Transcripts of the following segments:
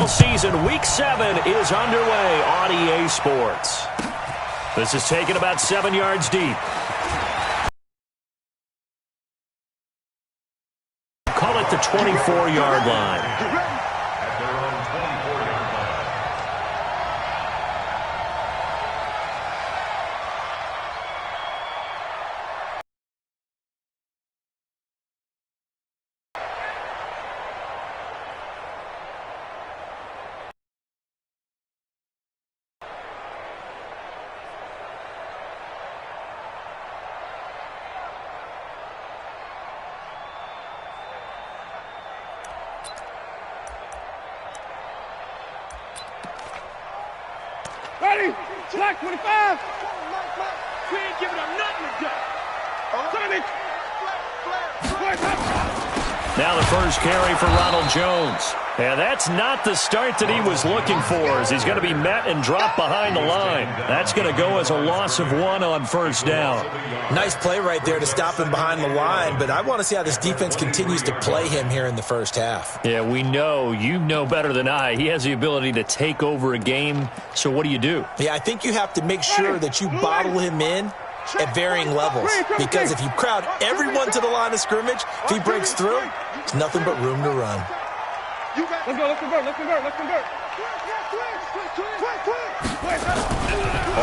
NFL season, Week 7 is underway on EA Sports. This is taken about 7 yards deep. Call it the 24-yard line. Ready? Slack 25. We ain't giving them nothing to do. Now the first carry for Ronald Jones. And that's not the start that he was looking for, as he's going to be met and dropped behind the line. That's going to go as a loss of 1 on first down. Nice play right there to stop him behind the line, but I want to see how this defense continues to play him here in the first half. Yeah, we know. You know better than I. He has the ability to take over a game, so what do you do? Yeah, I think you have to make sure that you bottle him in at varying levels, because if you crowd everyone to the line of scrimmage, if he breaks through, there's nothing but room to run. Let's go, let's convert, let's convert, let's convert.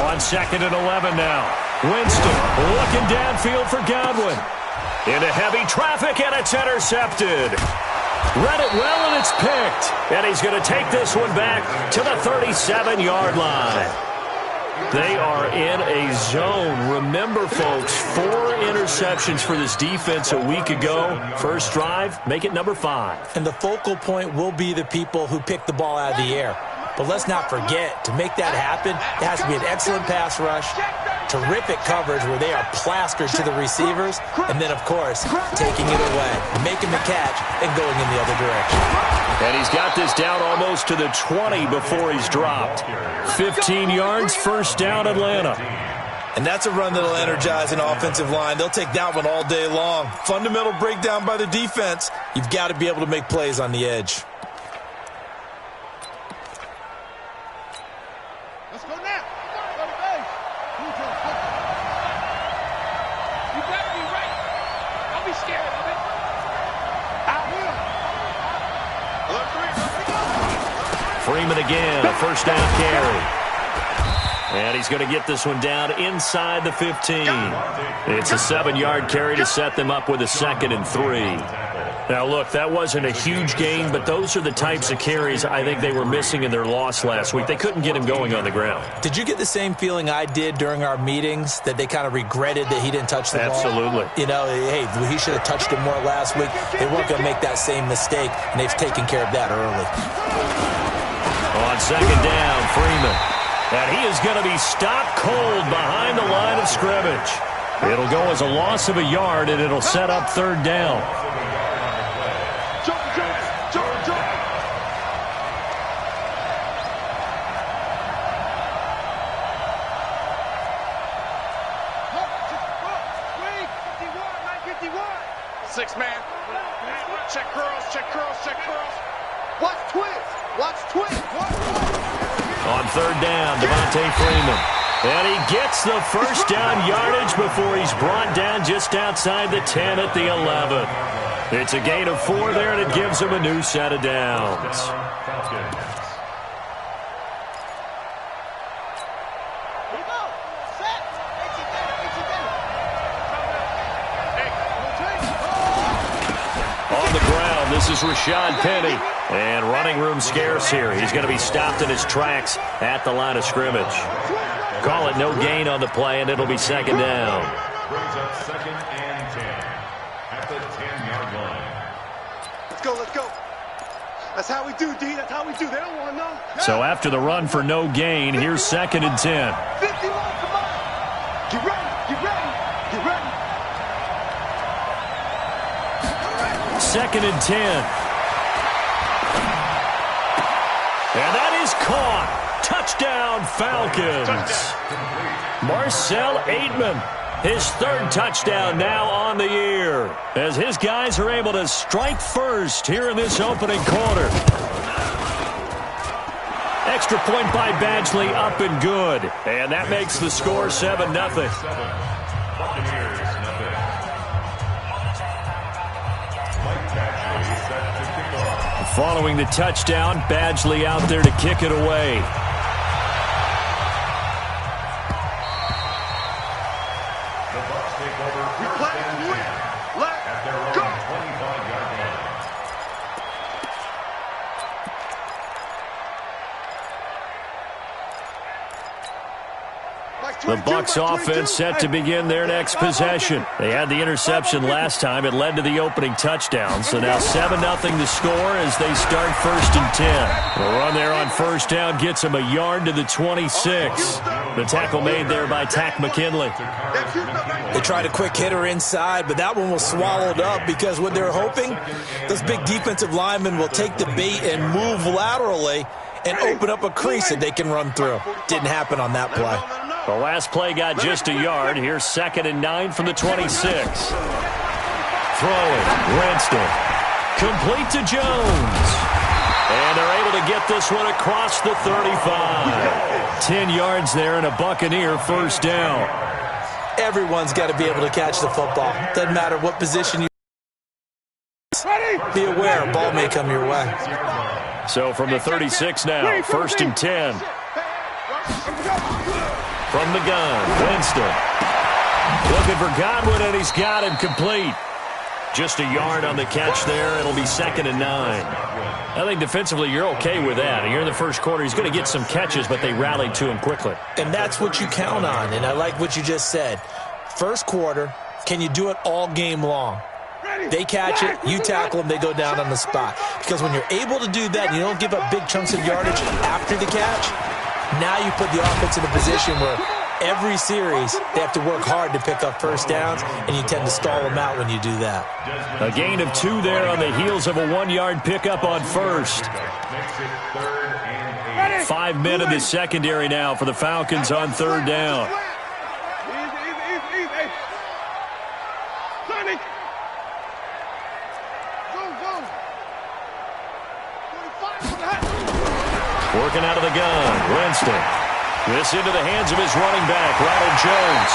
On 2nd and 11 now. Winston looking downfield for Godwin. Into heavy traffic, and it's intercepted. Read it well, and it's picked. And he's going to take this one back to the 37-yard line. They are in a zone. Remember, folks, 4 interceptions for this defense a week ago. First drive, make it number 5. And the focal point will be the people who pick the ball out of the air. But let's not forget, to make that happen, it has to be an excellent pass rush, terrific coverage where they are plastered to the receivers, and then, of course, taking it away, making the catch, and going in the other direction. And he's got this down almost to the 20 before he's dropped. 15 yards, first down, Atlanta. And that's a run that'll energize an offensive line. They'll take that one all day long. Fundamental breakdown by the defense. You've got to be able to make plays on the edge. Let's go now. You better be right. Don't be scared of it. I will. Freeman again, a first down carry. And he's going to get this one down inside the 15. It's a 7-yard carry to set them up with a 2nd and 3. Now, look, that wasn't a huge gain, but those are the types of carries I think they were missing in their loss last week. They couldn't get him going on the ground. Did you get the same feeling I did during our meetings, that they kind of regretted that he didn't touch the ball? Absolutely. You know, hey, he should have touched it more last week. They weren't going to make that same mistake, and they've taken care of that early. On 2nd down, Freeman. And he is going to be stopped cold behind the line of scrimmage. It'll go as a loss of a yard, and it'll set up 3rd down. Six-man. Check curls, check curls, check curls. Watch twins. Watch twins. On 3rd down, Devontae Freeman. And he gets the first down yardage before he's brought down just outside the 10 at the 11. It's a gain of 4 there, and it gives him a new set of downs. On the ground, this is Rashad Penny. And running room scarce here. He's going to be stopped in his tracks at the line of scrimmage. Call it no gain on the play, and it'll be 2nd down. Brings up 2nd and 10 at the 10-yard line. Let's go, let's go. That's how we do, D. That's how we do. They don't want to know. So after the run for no gain, here's 2nd and 10. 51, come on. Get ready, get ready, get ready. 2nd and 10. And that is caught. Touchdown, Falcons. Marcel Aitman, his 3rd touchdown now on the year, as his guys are able to strike first here in this opening quarter. Extra point by Badgley, up and good. And that makes the score 7-0. Following the touchdown, Badgley out there to kick it away. The Bucs offense set to begin their next possession. They had the interception last time. It led to the opening touchdown. So now 7-0 the score as they start 1st and 10. The run there on first down gets them a yard to the 26. The tackle made there by Tack McKinley. They tried a quick hitter inside, but that one was swallowed up because what they're hoping, those big defensive linemen will take the bait and move laterally and open up a crease that they can run through. Didn't happen on that play. The last play got just a yard. Here's 2nd and 9 from the 26. Throwing, Winston. Complete to Jones. And they're able to get this one across the 35. 10 yards there and a Buccaneer first down. Everyone's got to be able to catch the football. Doesn't matter what position you be aware, a ball may come your way. So from the 36 now, 1st and 10. From the gun, Winston. Looking for Godwin, and he's got him complete. Just a yard on the catch there. It'll be 2nd and 9. I think defensively you're okay with that. Here in the first quarter, he's going to get some catches, but they rallied to him quickly. And that's what you count on, and I like what you just said. First quarter, can you do it all game long? They catch it, you tackle them, they go down on the spot. Because when you're able to do that, and you don't give up big chunks of yardage after the catch, now you put the offense in a position where every series they have to work hard to pick up first downs, and you tend to stall them out when you do that. A gain of 2 there on the heels of a 1-yard pickup on first. 5 men in the secondary now for the Falcons on 3rd down. Working out of the gun, Winston. This into the hands of his running back, Ronald Jones.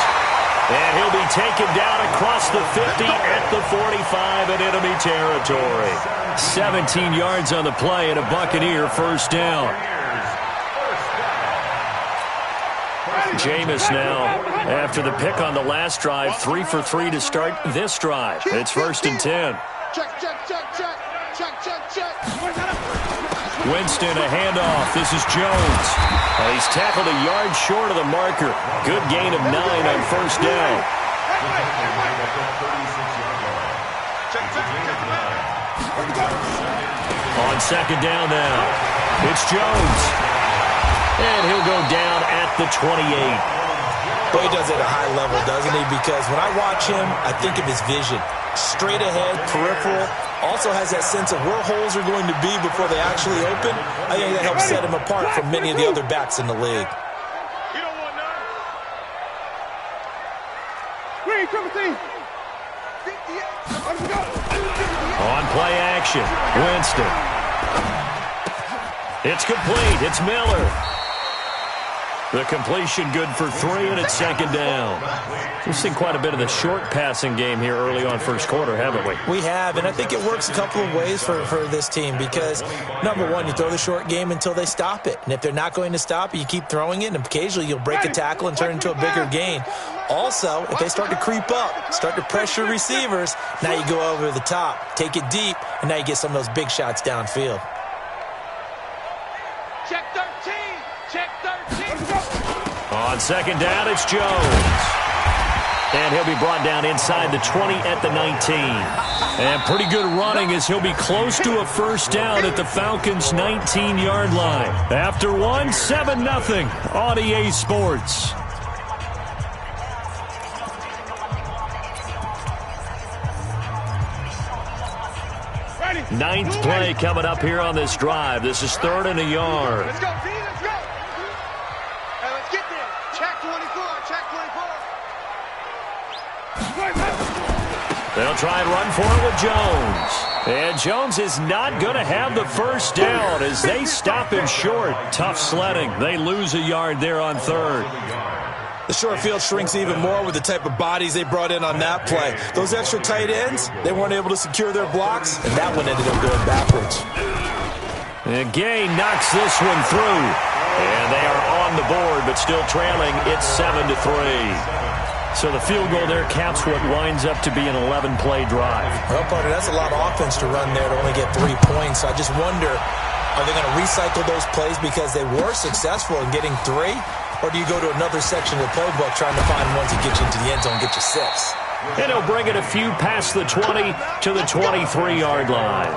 And he'll be taken down across the 50 at the 45 in enemy territory. 17 yards on the play and a Buccaneer first down. Jameis now, after the pick on the last drive, 3 for 3 to start this drive. It's 1st and 10. Winston, a handoff. This is Jones. He's tackled a yard short of the marker. Good gain of 9 on first down. On 2nd down now, it's Jones. And he'll go down at the 28. Boy, he does it at a high level, doesn't he? Because when I watch him, I think of his vision. Straight ahead, peripheral. Also has that sense of where holes are going to be before they actually open. I think that helps set him apart from many of the other backs in the league. On play action, Winston. It's complete. It's Miller. The completion good for 3, and it's 2nd down. We've seen quite a bit of the short passing game here early on first quarter, haven't we? We have, and I think it works a couple of ways for this team because, number one, you throw the short game until they stop it. And if they're not going to stop it, you keep throwing it, and occasionally you'll break a tackle and turn it into a bigger gain. Also, if they start to creep up, start to pressure receivers, now you go over the top, take it deep, and now you get some of those big shots downfield. Check 13. Check 13. On 2nd down, it's Jones. And he'll be brought down inside the 20 at the 19. And pretty good running as he'll be close to a first down at the Falcons' 19-yard line. After 7-0 on EA Sports. Ninth play coming up here on this drive. This is 3rd and a yard. Let's go, V, let's go. Hey, let's get there. Check 24, check 24. They'll try and run for it with Jones. And Jones is not going to have the first down as they stop him short. Tough sledding. They lose a yard there on third. The short field shrinks even more with the type of bodies they brought in on that play. Those extra tight ends, they weren't able to secure their blocks, and that one ended up going backwards. And Gay knocks this one through. And they are on the board, but still trailing. It's 7-3. So the field goal there caps what winds up to be an 11-play drive. Well, partner, that's a lot of offense to run there to only get 3 points. I just wonder, are they going to recycle those plays because they were successful in getting 3? Or do you go to another section of the playbook trying to find ones that get you into the end zone and get you 6? And he'll bring it a few past the 20 to the 23-yard line.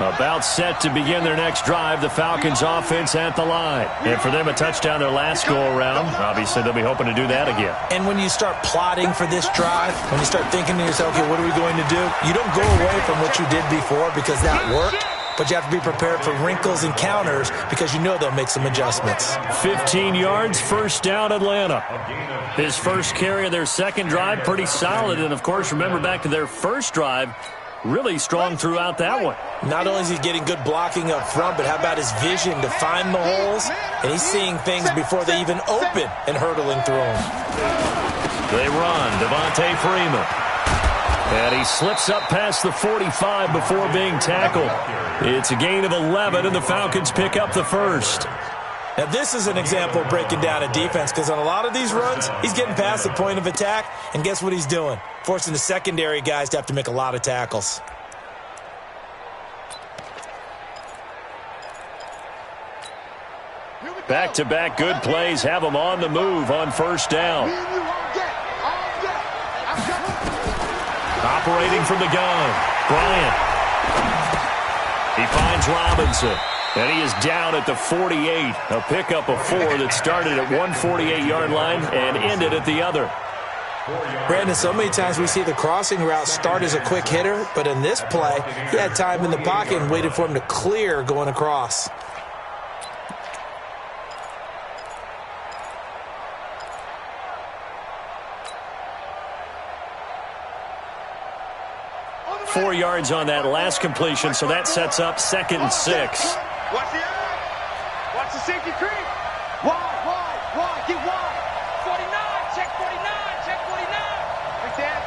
About set to begin their next drive, the Falcons offense at the line. And for them, a touchdown their last go-around. Obviously, they'll be hoping to do that again. And when you start plotting for this drive, when you start thinking to yourself, okay, what are we going to do? You don't go away from what you did before because that worked. But you have to be prepared for wrinkles and counters because you know they'll make some adjustments. 15 yards, first down, Atlanta. His first carry of their second drive, pretty solid. And, of course, remember back to their first drive, really strong throughout that one. Not only is he getting good blocking up front, but how about his vision to find the holes? And he's seeing things before they even open and hurtling through them. They run, Devontae Freeman. And he slips up past the 45 before being tackled. It's a gain of 11, and the Falcons pick up the first. Now, this is an example of breaking down a defense because on a lot of these runs, he's getting past the point of attack, and guess what he's doing? Forcing the secondary guys to have to make a lot of tackles. Back-to-back good plays have them on the move on first down. Operating from the gun, Bryant. He finds Robinson. And he is down at the 48. A pickup of 4 that started at 148-yard line and ended at the other. Brandon, so many times we see the crossing route start as a quick hitter, but in this play, he had time in the pocket and waited for him to clear going across. Four yards on that last completion, so that sets up 2nd and 6. Watch the Watch the safety creep. Wide. Get wide. 49. Check 49. Check 49. Big Dan.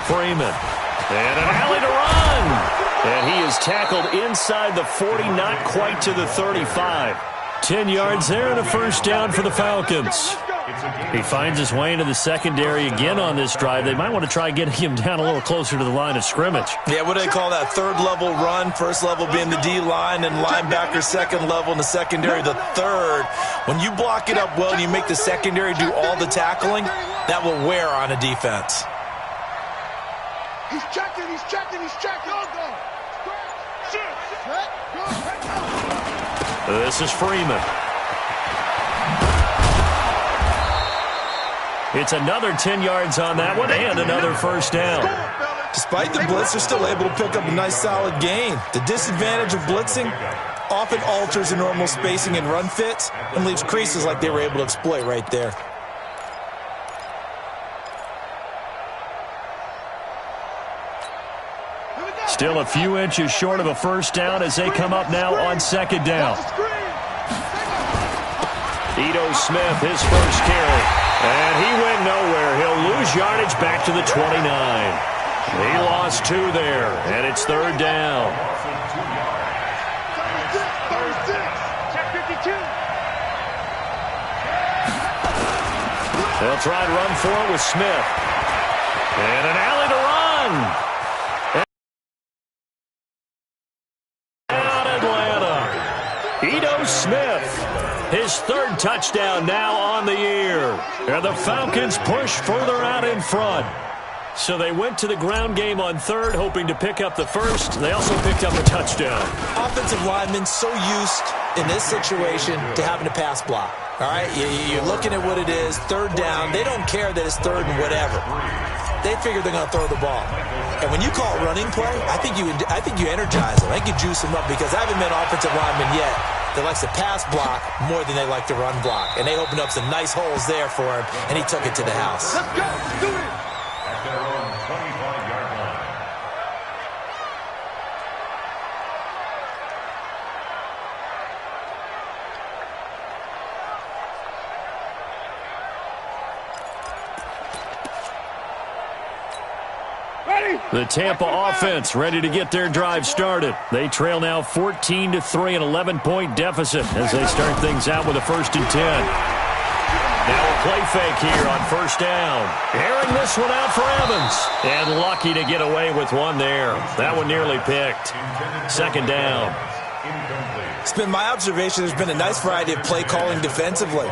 Freeman. And an alley to run. And he is tackled inside the 40, not quite to the 35. 10 yards there and a first down for the Falcons. He finds his way into the secondary again on this drive. They might want to try getting him down a little closer to the line of scrimmage. Yeah, what do they call that? Third level run, first level being the D-line, and linebacker second level, and the secondary the third. When you block it up well and you make the secondary do all the tackling, that will wear on a defense. He's checking. This is Freeman. It's another 10 yards on that one and another first down. Despite the blitz, they're still able to pick up a nice solid gain. The disadvantage of blitzing often alters the normal spacing and run fits and leaves creases like they were able to exploit right there. Still a few inches short of a first down as they come up now on second down. Ito Smith, his first carry. And he went nowhere. He'll lose yardage back to the 29. He lost 2 there, and it's third down. They'll try and run for it with Smith. And an alley to run. Out Atlanta. Ito Smith. His third touchdown now on the year. And the Falcons push further out in front. So they went to the ground game on third, hoping to pick up the first. They also picked up a touchdown. Offensive linemen so used in this situation to having to pass block. All right, you're looking at what it is, third down. They don't care that it's third and whatever. They figure they're going to throw the ball. And when you call it running play, I think you energize them. I think you juice them up because I haven't met an offensive lineman yet that likes to pass block more than they like to run block. And they opened up some nice holes there for him, and he took it to the house. Let's go. Do it. At their own 25-yard line. The Tampa offense ready to get their drive started. They trail now 14-3, an 11-point deficit as they start things out with a 1st and 10. Now a play fake here on 1st down. Airing this one out for Evans. And lucky to get away with one there. That one nearly picked. 2nd down. It's been my observation there's been a nice variety of play calling defensively.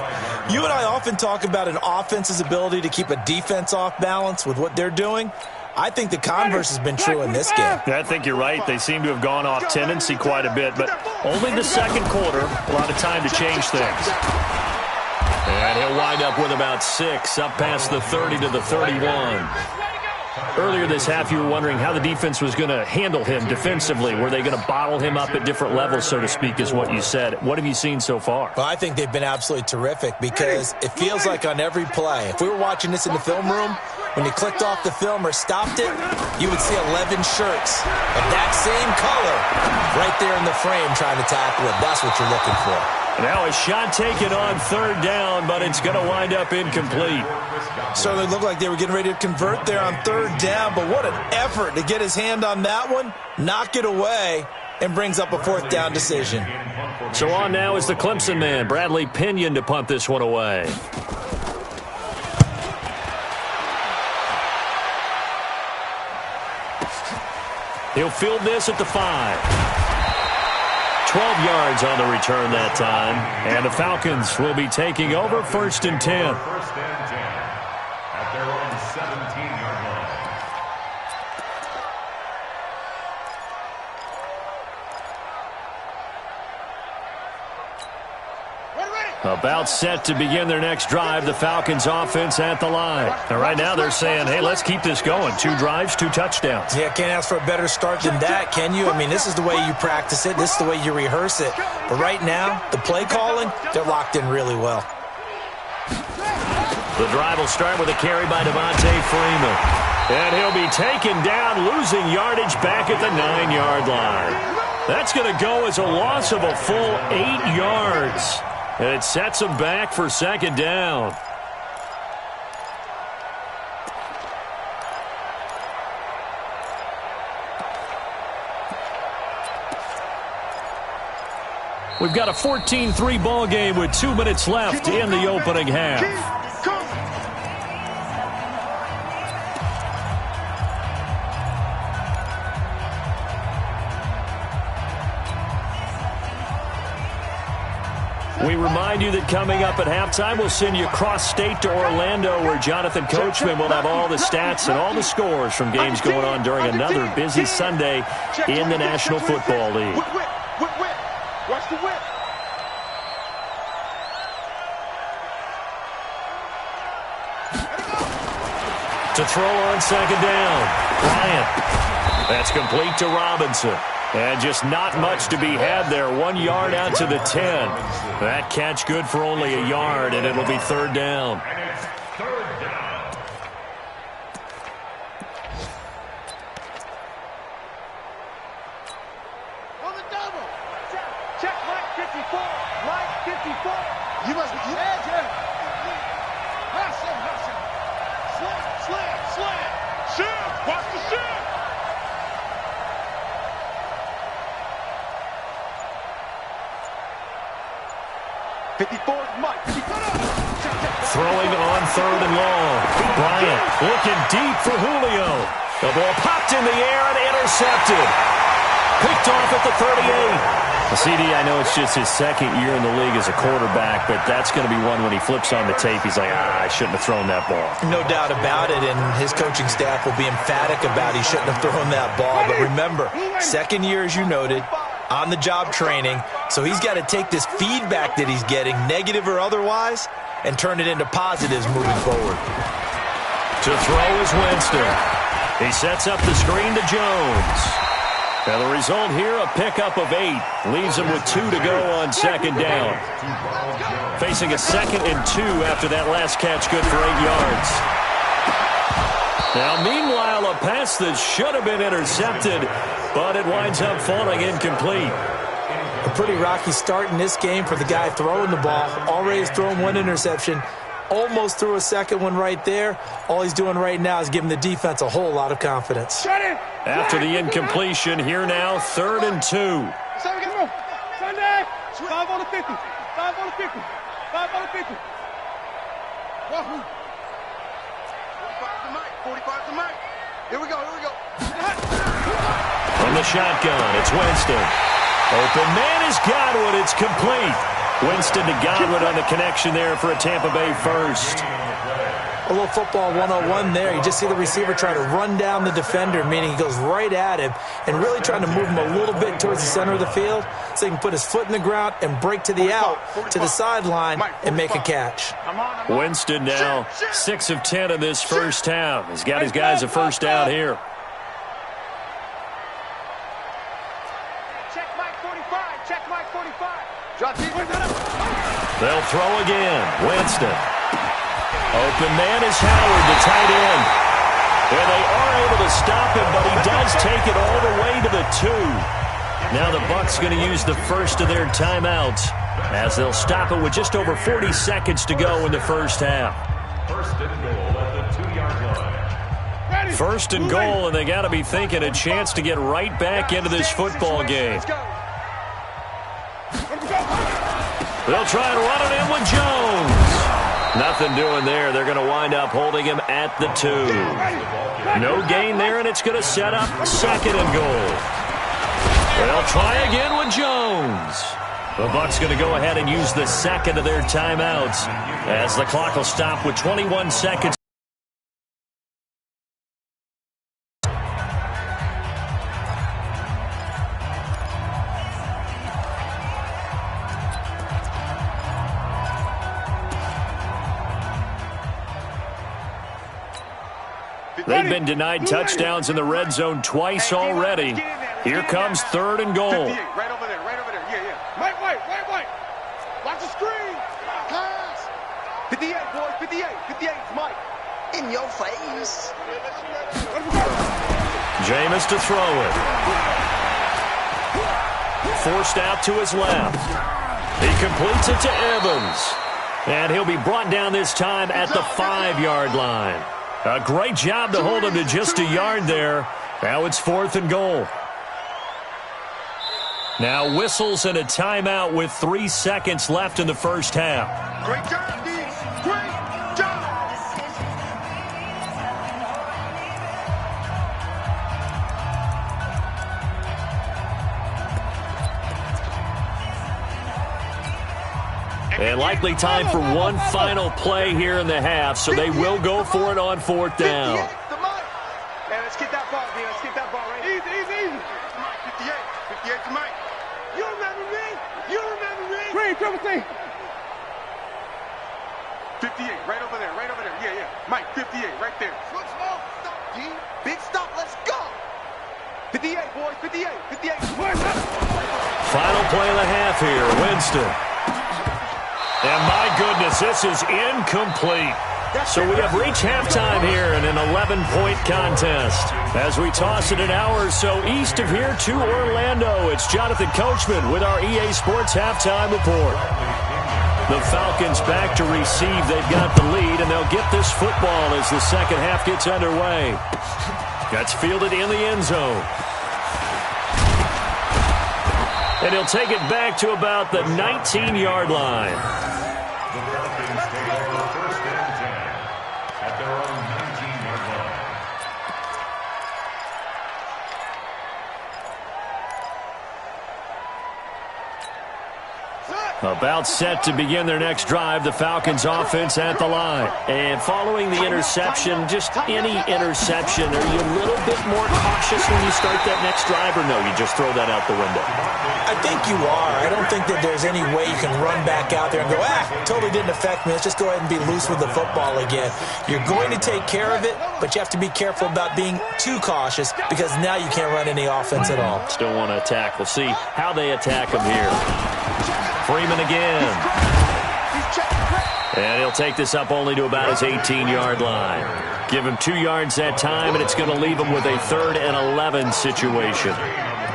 You and I often talk about an offense's ability to keep a defense off balance with what they're doing. I think the converse has been true in this game. I think you're right. They seem to have gone off tendency quite a bit, but only the 2nd quarter. A lot of time to change things. And he'll wind up with about 6, up past the 30 to the 31. Earlier this half, you were wondering how the defense was going to handle him defensively. Were they going to bottle him up at different levels, so to speak, is what you said. What have you seen so far? Well, I think they've been absolutely terrific because it feels like on every play, if we were watching this in the film room, when you clicked off the film or stopped it, you would see 11 shirts of that same color right there in the frame trying to tackle him. That's what you're looking for. Now a shot taken on 3rd down, but it's going to wind up incomplete. Certainly looked like they were getting ready to convert there on 3rd down, but what an effort to get his hand on that one, knock it away, and brings up a 4th down decision. So on now is the Clemson man, Bradley Pinion, to punt this one away. He'll field this at the 5. 12 yards on the return that time. And the Falcons will be taking over 1st and 10. 1st and 10. At their own 17-yard line. About set to begin their next drive, the Falcons offense at the line. And right now they're saying, hey, let's keep this going. 2 drives, 2 touchdowns. Yeah, can't ask for a better start than that, can you? I mean, this is the way you practice it. This is the way you rehearse it. But right now, the play calling, they're locked in really well. The drive will start with a carry by Devontae Freeman. And he'll be taken down, losing yardage back at the 9-yard line. That's going to go as a loss of a full 8 yards. And it sets him back for 2nd down. We've got a 14-3 ball game with 2 minutes left in the opening half. We remind you that coming up at halftime, we'll send you cross-state to Orlando, where Jonathan Coachman will have all the stats and all the scores from games going on during another busy Sunday in the National Football League. Watch the whip. To throw on 2nd down, Bryant. That's complete to Robinson. And just not much to be had there. 1 yard out to the 10. That catch good for only a yard, and it'll be 3rd down. And it's 3rd down. On the double. Check Mike 54. Mike 54. You must be edge. Hustle. Slam. Shoot. Watch the shoot. 54's Mike. Throwing on 3rd and long. Bryant looking deep for Julio. The ball popped in the air and intercepted. Picked off at the 38. CD, I know it's just his 2nd year in the league as a quarterback, but that's going to be one when he flips on the tape. He's like, I shouldn't have thrown that ball. No doubt about it, and his coaching staff will be emphatic about he shouldn't have thrown that ball. But remember, 2nd year, as you noted, on-the-job training, so he's got to take this feedback that he's getting, negative or otherwise, and turn it into positives moving forward. To throw is Winston. He sets up the screen to Jones. And the result here, a pickup of 8. Leaves them with 2 to go on second down. Facing a 2nd and 2 after that last catch, good for 8 yards. Now, meanwhile, a pass that should have been intercepted, but it winds up falling incomplete. A pretty rocky start in this game for the guy throwing the ball. Already has thrown 1 interception. Almost threw a second one right there. All he's doing right now is giving the defense a whole lot of confidence. After the incompletion, here now, 3rd and 2. Sunday, 5 on the 50. 5 on the 50. 5 on the 50. 45 to Mike. 45 to Mike. Here we go. Here we go. From the shotgun, it's Winston. Open man is Godwin. It's complete. Winston to Godwin on the connection there for a Tampa Bay first. A little football 101 there. You just see the receiver try to run down the defender, meaning he goes right at him and really trying to move him a little bit towards the center of the field so he can put his foot in the ground and break to the out, to the sideline, and make a catch. Winston now 6 of 10 in this first half. He's got his guys a first down here. Check Mike 45. Check Mike 45. They'll throw again. Winston. Open man is Howard, the tight end. And they are able to stop him, but he does take it all the way to the 2. Now the Bucs going to use the first of their timeouts as they'll stop it with just over 40 seconds to go in the first half. First and goal at the 2-yard line. First and goal, and they got to be thinking a chance to get right back into this football game. They'll try and run it in with Jones. Nothing doing there. They're going to wind up holding him at the 2. No gain there, and it's going to set up 2nd and goal. They'll try again with Jones. The Bucs going to go ahead and use the 2nd of their timeouts as the clock will stop with 21 seconds. They've been denied touchdowns in the red zone twice already. Here comes 3rd and goal. 58, right over there, yeah. Mike. Watch the screen. Pass. 58, boys, 58. 58, Mike. In your face. Jameis to throw it. Forced out to his left. He completes it to Evans. And he'll be brought down this time at the 5-yard line. A great job to hold him to just a yard there. Now it's 4th and goal. Now whistles and a timeout with 3 seconds left in the first half. Great job, D. Great job. And likely time for one final play here in the half, so they will go for it on 4th down. Hey, let's get that ball, D. Let's get that ball right. Easy. 58 to Mike. You remember me? Green, triple C. 58, right over there. Yeah. Mike, 58, right there. Stop, D. Big stop, let's go. 58, boys, 58. Final play of the half here, Winston. And my goodness, this is incomplete. So we have reached halftime here in an 11-point contest. As we toss it an hour or so east of here to Orlando, it's Jonathan Coachman with our EA Sports Halftime Report. The Falcons back to receive. They've got the lead, and they'll get this football as the second half gets underway. That's fielded in the end zone. And he'll take it back to about the 19-yard line. The Falcons take over 1st and 10 at their own 19-yard line. Set. About set to begin their next drive, the Falcons offense at the line. And following the interception, just any interception, are you a little bit more cautious when you start that next drive, or no, you just throw that out the window? I think you are. I don't think that there's any way you can run back out there and go, totally didn't affect me. Let's just go ahead and be loose with the football again. You're going to take care of it, but you have to be careful about being too cautious because now you can't run any offense at all. Still want to attack. We'll see how they attack them here. Freeman again. And he'll take this up only to about his 18-yard line. Give him 2 yards that time, and it's going to leave him with a 3rd and 11 situation.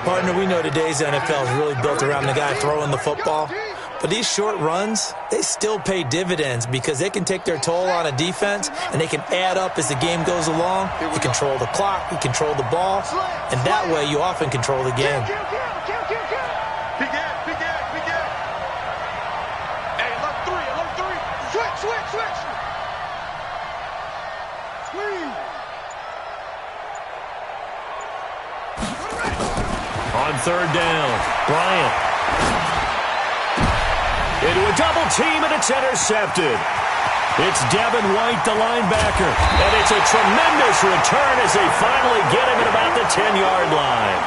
Partner, we know today's NFL is really built around the guy throwing the football. But these short runs, they still pay dividends because they can take their toll on a defense, and they can add up as the game goes along. You control the clock, you control the ball, and that way you often control the game. On 3rd down, Bryant. Into a double team, and it's intercepted. It's Devin White, the linebacker. And it's a tremendous return as they finally get him at about the 10-yard line.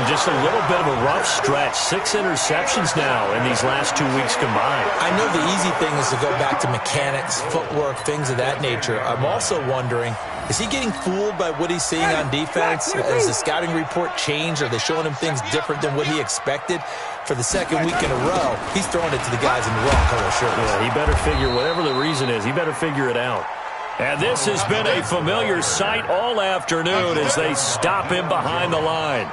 Just a little bit of a rough stretch. 6 interceptions now in these last 2 weeks combined. I know the easy thing is to go back to mechanics, footwork, things of that nature. I'm also wondering, is he getting fooled by what he's seeing on defense? Has the scouting report changed? Are they showing him things different than what he expected? For the 2nd week in a row, he's throwing it to the guys in the wrong color shirts. Yeah, he better figure, whatever the reason is, he better figure it out. And this has been a familiar sight all afternoon as they stop him behind the line.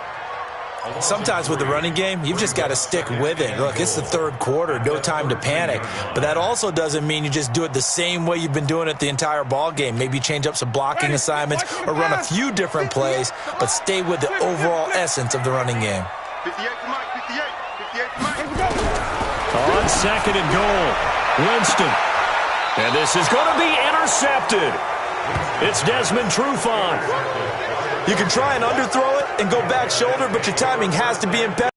Sometimes with the running game, you've just got to stick with it. Look, it's the 3rd quarter, no time to panic. But that also doesn't mean you just do it the same way you've been doing it the entire ball game. Maybe change up some blocking assignments or run a few different plays, but stay with the overall essence of the running game. 58 to Mike, 58. 58 to Mike. On 2nd and goal, Winston. And this is going to be intercepted. It's Desmond Trufant. You can try and underthrow it and go back shoulder, but your timing has to be impeccable.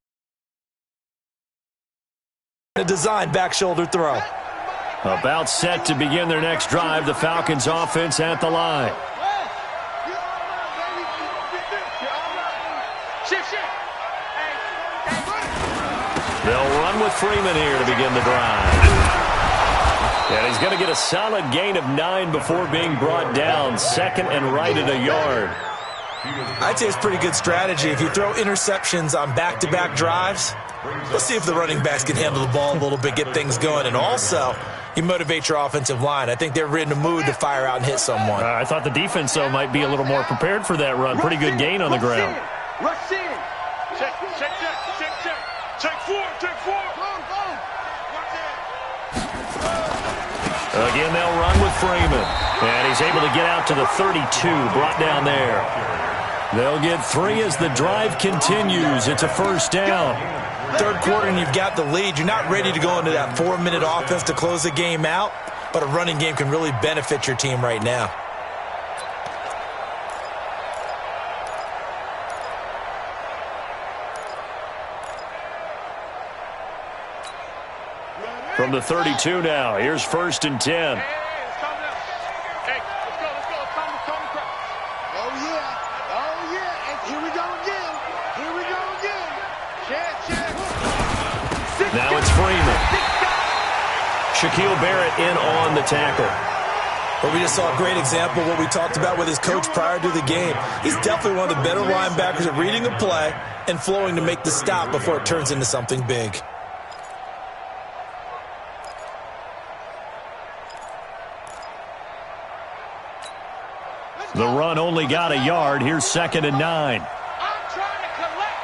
A design back shoulder throw. About set to begin their next drive, the Falcons offense at the line. They'll run with Freeman here to begin the drive. And he's going to get a solid gain of 9 before being brought down. 2nd and right at a yard. I'd say it's pretty good strategy. If you throw interceptions on back-to-back drives, let's see if the running backs can handle the ball a little bit, get things going. And also, you motivate your offensive line. I think they're in the mood to fire out and hit someone. I thought the defense, though, might be a little more prepared for that run. Pretty good gain on the ground. Rush in. Check. Check 4. Again, they'll run with Freeman. And he's able to get out to the 32, brought down there. They'll get 3 as the drive continues. It's a 1st down. 3rd quarter and you've got the lead. You're not ready to go into that 4-minute offense to close the game out, but a running game can really benefit your team right now. From the 32 now, here's 1st and 10. Hey, let's go. It's time to crack. Oh, yeah. And here we go again. Check. Now it's Freeman. Shaquille Barrett in on the tackle. But we just saw a great example of what we talked about with his coach prior to the game. He's definitely one of the better linebackers at reading a play and flowing to make the stop before it turns into something big. The run only got a yard. Here's 2nd and 9. I'm trying to collect.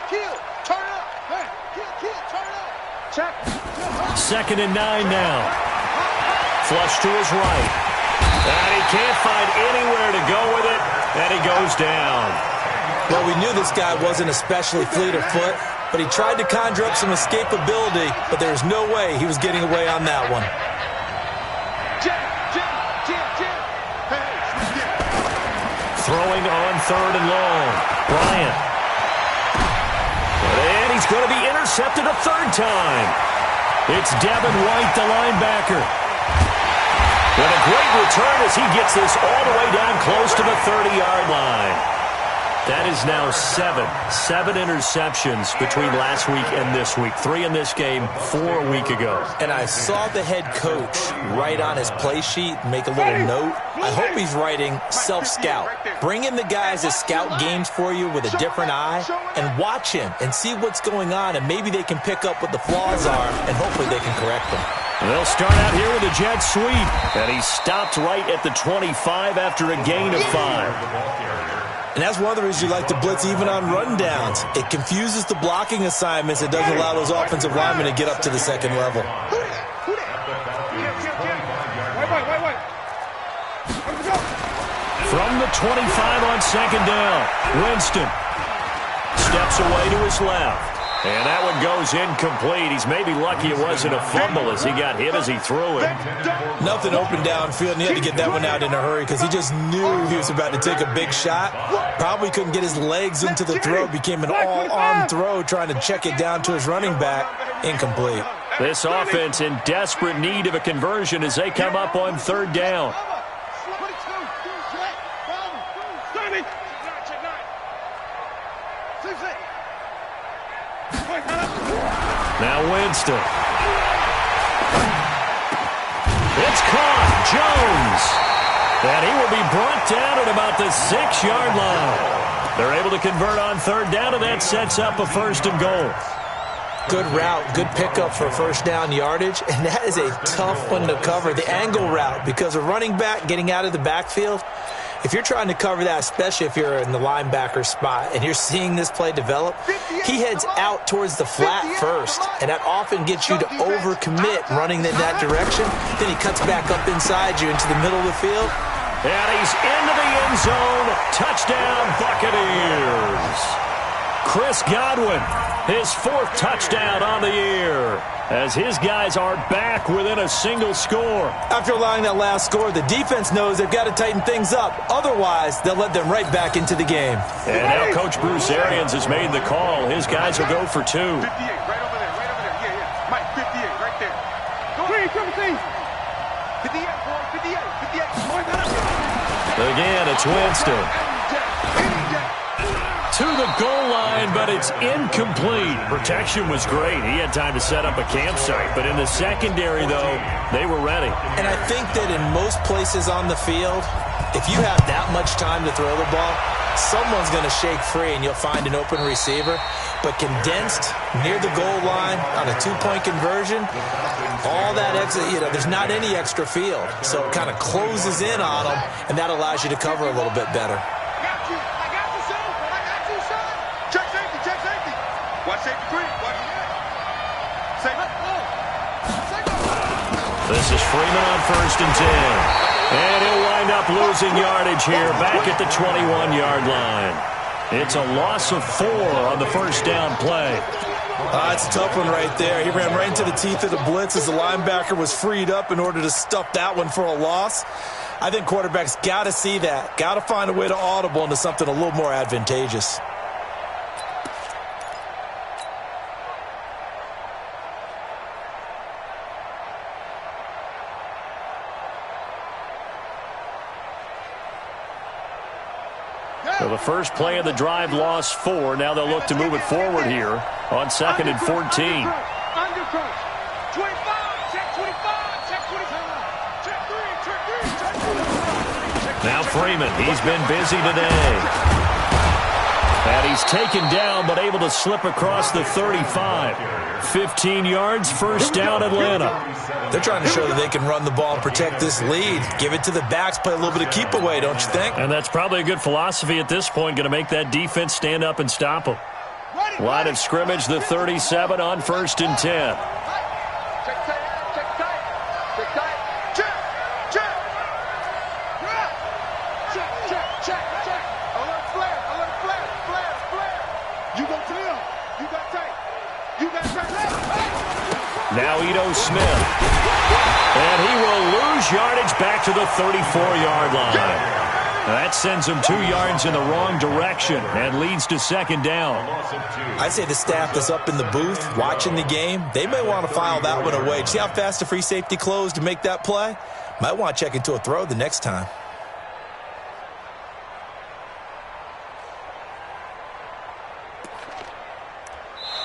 Kill. Turn up. Hey, kill, turn up. Check. 2nd and 9 now. Flush to his right. And he can't find anywhere to go with it. And he goes down. Well, we knew this guy wasn't especially fleet of foot, but he tried to conjure up some escapability, but there was no way he was getting away on that one. Jim. Hey, throwing on 3rd and long. Bryant. And he's going to be intercepted a 3rd time. It's Devin White, the linebacker. With a great return as he gets this all the way down close to the 30-yard line. That is now 7 interceptions between last week and this week. 3 in this game, 4 a week ago. And I saw the head coach write on his play sheet, make a little note. I hope he's writing self-scout. Bring in the guys that scout games for you with a different eye and watch him and see what's going on, and maybe they can pick up what the flaws are, and hopefully they can correct them. They'll start out here with a jet sweep, and he stopped right at the 25 after a gain of 5. And that's one of the reasons you like to blitz even on rundowns. It confuses the blocking assignments. It doesn't allow those offensive linemen to get up to the second level. From the 25 on 2nd down, Winston steps away to his left. And that one goes incomplete. He's maybe lucky it wasn't a fumble as he got hit as he threw it. Nothing open downfield, and he had to get that one out in a hurry because he just knew he was about to take a big shot. Probably couldn't get his legs into the throw. Became an all-arm throw trying to check it down to his running back. Incomplete. This offense in desperate need of a conversion as they come up on 3rd down. Now Winston. It's caught. Jones. And he will be brought down at about the 6-yard line. They're able to convert on 3rd down, and that sets up a 1st and goal. Good route, good pickup for 1st down yardage, and that is a tough one to cover, the angle route, because a running back getting out of the backfield, if you're trying to cover that, especially if you're in the linebacker spot and you're seeing this play develop, he heads out towards the flat first, and that often gets you to overcommit running in that direction. Then he cuts back up inside you into the middle of the field. And he's into the end zone. Touchdown, Buccaneers. Chris Godwin, his 4th touchdown on the year, as his guys are back within a single score. After allowing that last score, the defense knows they've got to tighten things up. Otherwise, they'll let them right back into the game. And now Coach Bruce Arians has made the call. His guys will go for 2. 58, right over there, right over there. Yeah. Mike, 58, right there. Go ahead, 58, boy, 58. Again, it's Winston. To the goal line, but it's incomplete. Protection was great. He had time to set up a campsite, but in the secondary, though, they were ready. And I think that in most places on the field, if you have that much time to throw the ball, someone's going to shake free and you'll find an open receiver. But condensed near the goal line on a 2-point conversion, all that extra, there's not any extra field. So it kind of closes in on them, and that allows you to cover a little bit better. This is Freeman on 1st and 10. And he'll wind up losing yardage here back at the 21-yard line. It's a loss of 4 on the 1st down play. It's a tough one right there. He ran right into the teeth of the blitz as the linebacker was freed up in order to stuff that one for a loss. I think quarterbacks got to see that. Got to find a way to audible into something a little more advantageous. So the first play of the drive lost 4. Now they'll look to move it forward here on 2nd and 14. Under coach. 25, check 25, check 25, check 3, check 3, check 3. Now Freeman, he's been busy today. And he's taken down but able to slip across the 35. 15 yards, 1st down Atlanta. They're trying to show that they can run the ball and protect this lead. Give it to the backs, play a little bit of keep away, don't you think? And that's probably a good philosophy at this point, going to make that defense stand up and stop them. Line of scrimmage, the 37 on 1st and 10. Now Ito Smith. And he will lose yardage back to the 34-yard line. That sends him 2 yards in the wrong direction and leads to second down. I'd say the staff that's up in the booth watching the game, they may want to file that one away. See how fast the free safety closed to make that play? Might want to check into a throw the next time.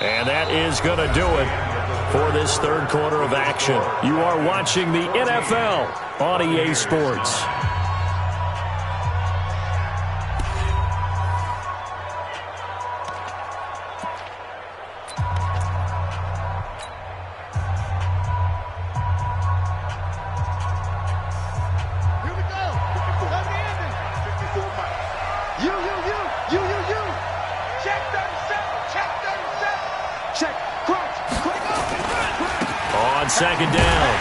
And that is going to do it for this third quarter of action. You are watching the NFL on EA Sports. Second down.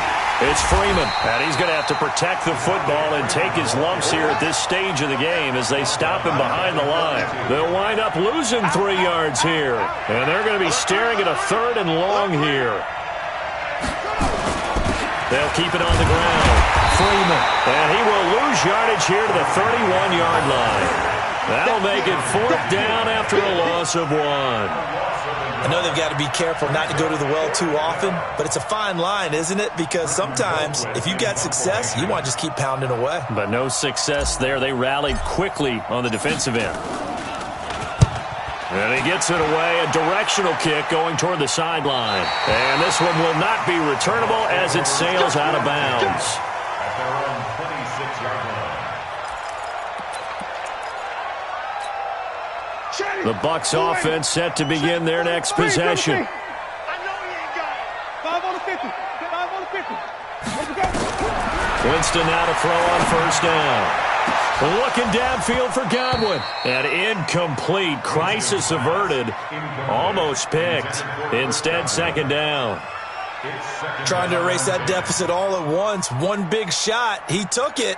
It's Freeman, and he's going to have to protect the football and take his lumps here at this stage of the game as they stop him behind the line. They'll wind up losing 3 yards here, and they're going to be staring at a 3rd and long here. They'll keep it on the ground. Freeman, and he will lose yardage here to the 31-yard line. That'll make it 4th down after a loss of 1. I know they've got to be careful not to go to the well too often, but it's a fine line, isn't it? Because sometimes, if you got success, you want to just keep pounding away. But no success there. They rallied quickly on the defensive end. And he gets it away. A directional kick going toward the sideline. And this one will not be returnable as it sails out of bounds. At their own 26-yard line. The Bucs offense set to begin their next possession. I know he ain't got it. 5 on the 50. 5 on the 50. Let's go. Winston now to throw on first down. Looking downfield for Godwin. And incomplete. Crisis averted. Almost picked. Instead, second down. Trying to erase that deficit all at once. One big shot. He took it.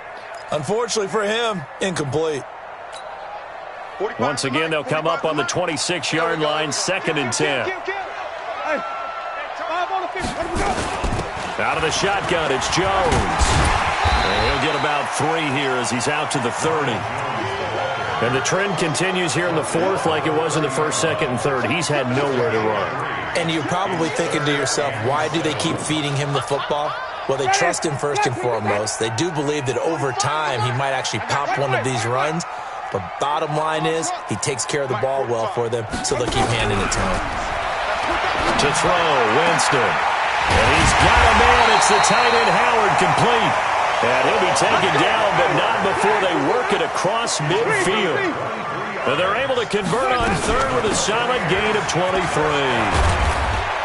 Unfortunately for him, incomplete. Once again, they'll come up on the 26-yard line, 2nd and 10. Out of the shotgun, it's Jones. And he'll get about 3 here as he's out to the 30. And the trend continues here in the 4th like it was in the 1st, 2nd, and 3rd. He's had nowhere to run. And you're probably thinking to yourself, why do they keep feeding him the football? Well, they trust him first and foremost. They do believe that over time he might actually pop one of these runs. But bottom line is, he takes care of the ball well for them, so they'll keep handing it to him. To throw, Winston. And he's got a man. It's the tight end, Howard, complete. And he'll be taken down, but not before they work it across midfield. And they're able to convert on 3rd with a solid gain of 23.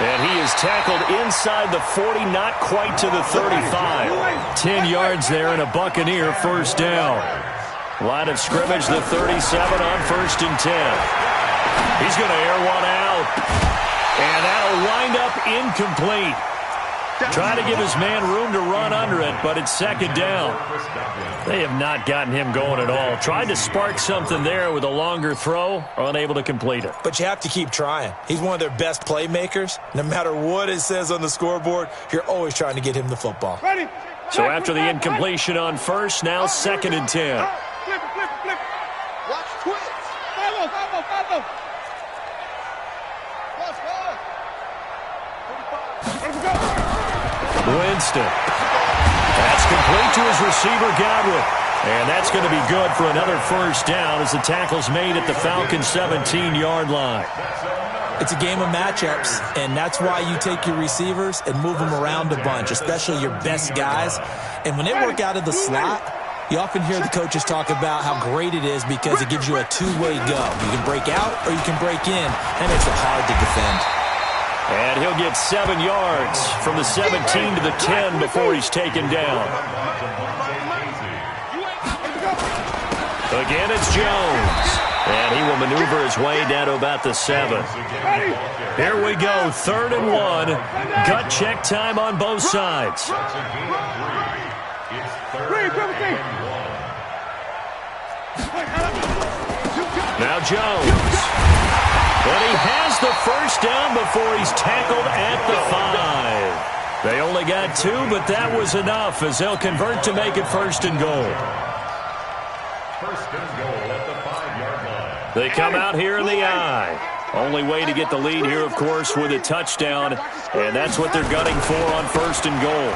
And he is tackled inside the 40, not quite to the 35. 10 yards there and a Buccaneer first down. Line of scrimmage, the 37 on 1st and 10. He's going to air one out. And that'll wind up incomplete. Trying to give his man room to run under it, but it's 2nd down. They have not gotten him going at all. Tried to spark something there with a longer throw, unable to complete it. But you have to keep trying. He's one of their best playmakers. No matter what it says on the scoreboard, you're always trying to get him the football. So after the incompletion on 1st, now 2nd and 10. Flip it. Watch twist. 5-0. Winston. That's complete to his receiver, Godwin. And that's going to be good for another first down as the tackle's made at the Falcons' 17-yard line. It's a game of matchups, and that's why you take your receivers and move them around a bunch, especially your best guys. And when they work out of the slot, you often hear the coaches talk about how great it is because it gives you a two-way go. You can break out or you can break in. That makes it hard to defend. And he'll get 7 yards from the 17 to the 10 before he's taken down. Again, it's Jones. And he will maneuver his way down to about the 7. Here we go, 3rd and 1. Gut check time on both sides. Now Jones. But he has the first down before he's tackled at the 5. They only got 2, but that was enough as they'll convert to make it 1st and goal. first and goal at the 5-yard line. They come out here in the eye. Only way to get the lead here, of course, with a touchdown, and that's what they're gunning for on first and goal.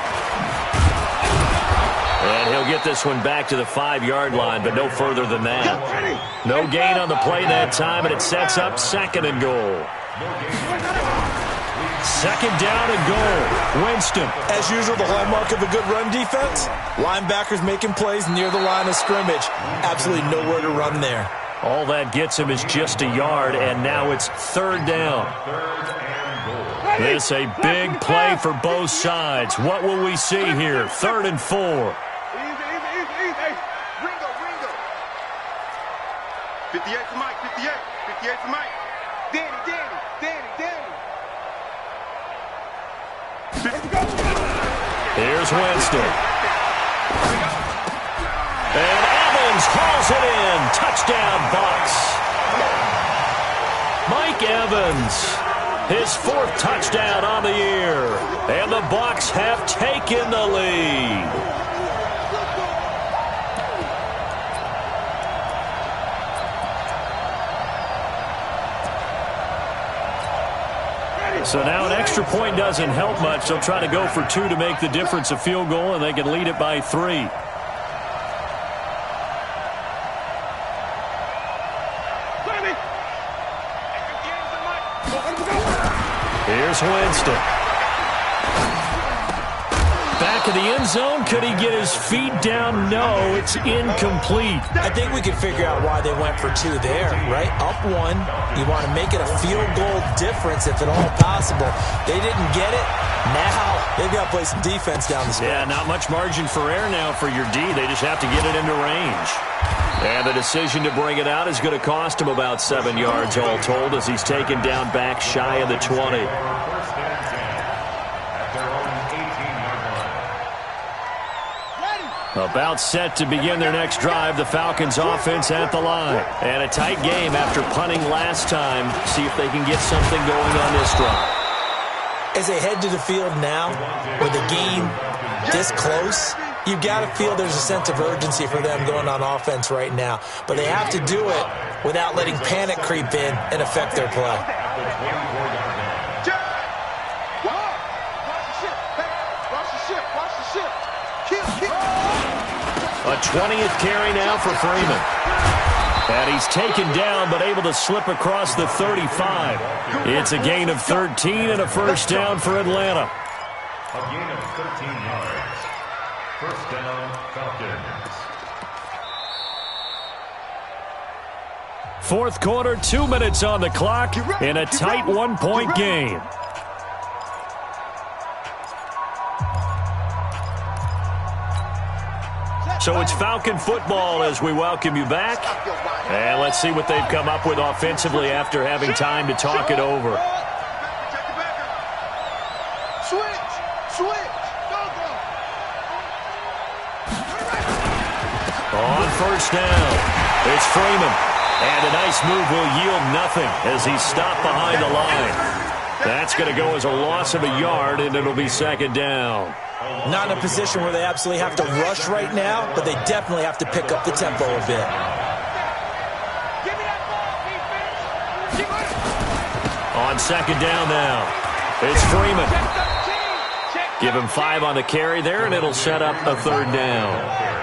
And he'll get this one back to the 5-yard line, but no further than that. No gain on the play that time, and it sets up second and goal. Second down and goal. Winston. As usual, the hallmark of a good run defense, linebackers making plays near the line of scrimmage. Absolutely nowhere to run there. All that gets him is just a yard, and now it's third down. This a big play for both sides. What will we see here? 3rd and 4. Easy. Ringo. 58 for Mike, 58 for Mike. Danny. Here's Winston. And Evans hauls it in. Touchdown, Bucs. Mike Evans, his 4th touchdown on the year. And the Bucs have taken the lead. So now an extra point doesn't help much. They'll try to go for 2 to make the difference a field goal, and they can lead it by 3. Here's Winston. Back of the end zone. Could he get his feet down? No, it's incomplete. I think we can figure out why they went for 2 there, right? Up 1. You want to make it a field goal difference if at all possible. They didn't get it. Now they've got to play some defense down the stretch. Yeah, not much margin for error now for your D. They just have to get it into range. And the decision to bring it out is going to cost him about 7 yards all told as he's taken down back shy of the 20. About set to begin their next drive, the Falcons offense at the line. And a tight game after punting last time. See if they can get something going on this drive. As they head to the field now, with the game this close, you've got to feel there's a sense of urgency for them going on offense right now. But they have to do it without letting panic creep in and affect their play. A 20th carry now for Freeman. And he's taken down but able to slip across the 35. It's a gain of 13 and a first down for Atlanta. A gain of 13 yards. First down, Falcons. 4th quarter, 2 minutes on the clock in a tight 1-point game. So it's Falcon football as we welcome you back. And let's see what they've come up with offensively after having time to talk it over. On first down, it's Freeman. And a nice move will yield nothing as he's stopped behind the line. That's going to go as a loss of a yard, and it'll be second down. Not in a position where they absolutely have to rush right now, but they definitely have to pick up the tempo a bit. On second down now, it's Freeman. Give him 5 on the carry there, and it'll set up a third down.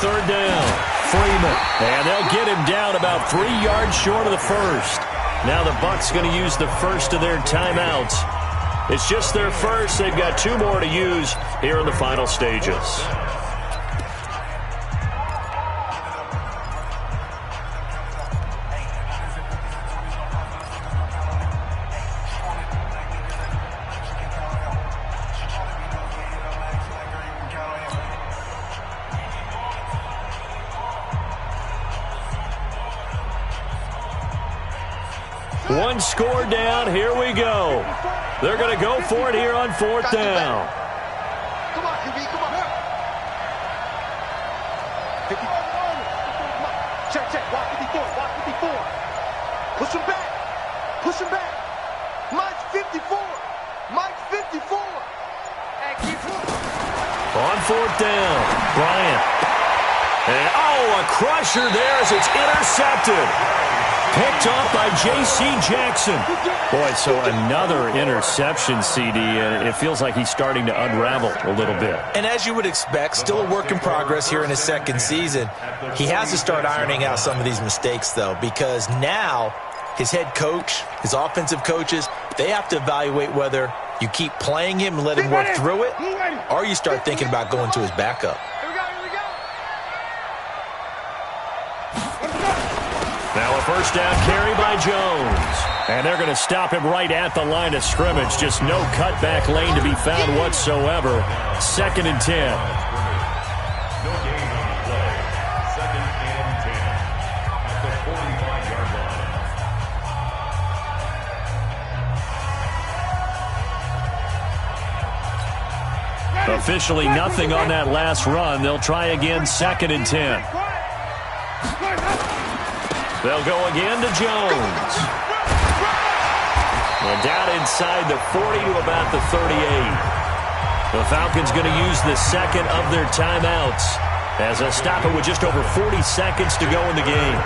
Third down, Freeman, and they'll get him down about 3 yards short of the first. Now the Bucs going to use the first of their timeouts. It's just their first. They've got 2 more to use here in the final stages. One score down. Here we go. They're going to go for it here on 4th down. Come on, QB, come on. Push him back. Push him back. Mike's 54. Mike's 54. Hey, keep On fourth down, Bryant. And, oh, a crusher there as it's intercepted. Picked off by J.C. Jackson. Boy, so another interception, CD, and it feels like he's starting to unravel a little bit. And as you would expect, still a work in progress here in his second season. He has to start ironing out some of these mistakes, though, because now his head coach, his offensive coaches, they have to evaluate whether you keep playing him and let him work through it, or you start thinking about going to his backup. Now a first down carry by Jones. And they're going to stop him right at the line of scrimmage. Just no cutback lane to be found whatsoever. 2nd and 10. No gain on the play. 2nd and 10 at the 45-yard line. Officially nothing on that last run. They'll try again, 2nd and 10. They'll go again to Jones. And down inside the 40 to about the 38. The Falcons going to use the second of their timeouts as a stop it with just over 40 seconds to go in the game.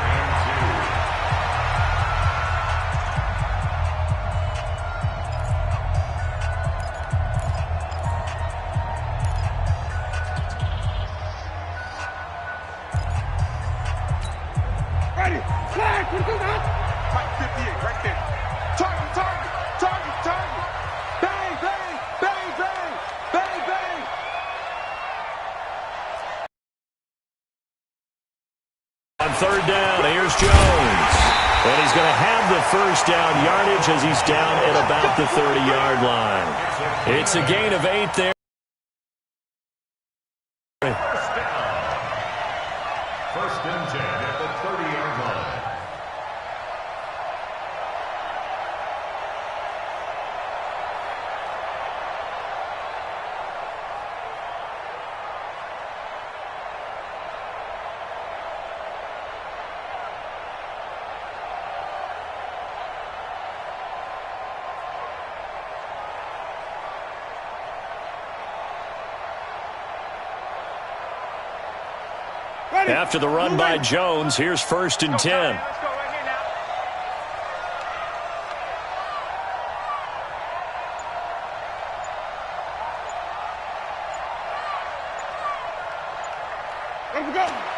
Third down, here's Jones. And he's going to have the first down yardage as he's down at about the 30-yard line. It's a gain of 8 there. First and 10 at the 30-yard line. After the run by Jones, here's 1st and 10.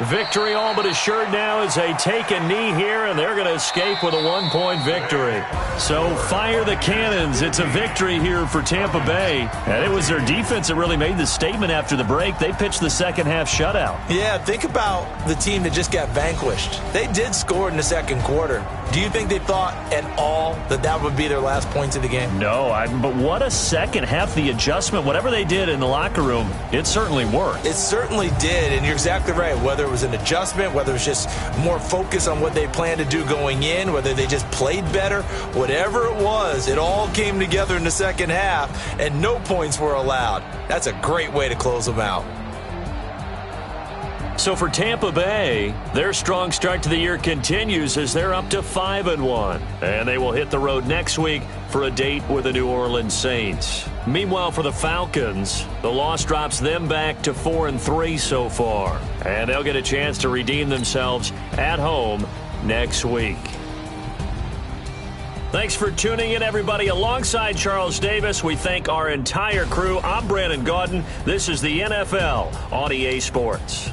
Victory all but assured now as they take a knee here, and they're going to escape with a 1-point victory. So fire the cannons. It's a victory here for Tampa Bay. And it was their defense that really made the statement after the break. They pitched the second half shutout. Yeah, think about the team that just got vanquished. They did score in the second quarter. Do you think they thought at all that that would be their last points of the game? No, but what a second half. The adjustment, whatever they did in the locker room, it certainly worked. It certainly did, and you're exactly right. Whether it was an adjustment, whether it was just more focus on what they planned to do going in, whether they just played better, whatever it was, it all came together in the second half, and no points were allowed. That's a great way to close them out. So for Tampa Bay, their strong start to the year continues as they're up to 5-1. And they will hit the road next week for a date with the New Orleans Saints. Meanwhile, for the Falcons, the loss drops them back to 4-3 so far. And they'll get a chance to redeem themselves at home next week. Thanks for tuning in, everybody. Alongside Charles Davis, we thank our entire crew. I'm Brandon Gaudin. This is the NFL on EA Sports.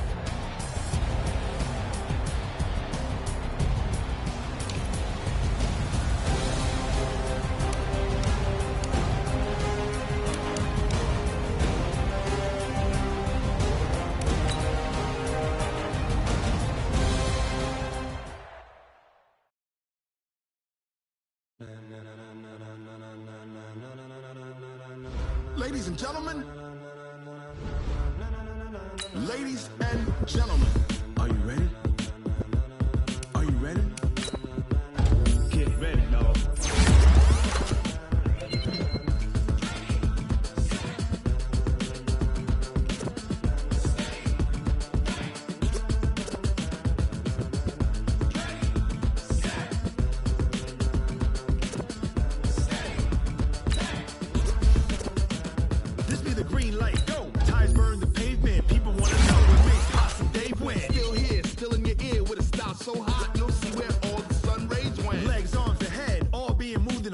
Ladies and gentlemen, are you ready? Are you ready? Get ready, y'all.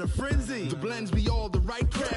a frenzy. The blends be all the right crap.